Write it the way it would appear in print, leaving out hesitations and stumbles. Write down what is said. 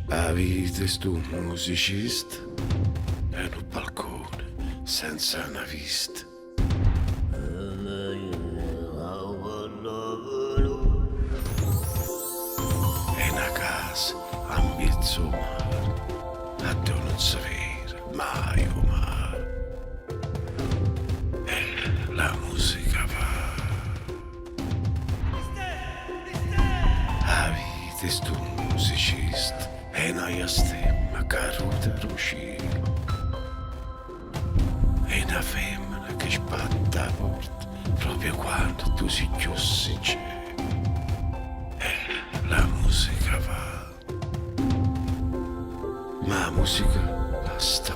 La vita è stu musicista in un balcone senza una vista. È una casa a mezzo mare, a te non sapere mai o mai. E la musica va. La vita è stu musicista e noi stiamo caduti allo cielo. E una femmina che spatta la porta proprio quando tu si chiusi in cielo. E la musica va. Ma la musica sta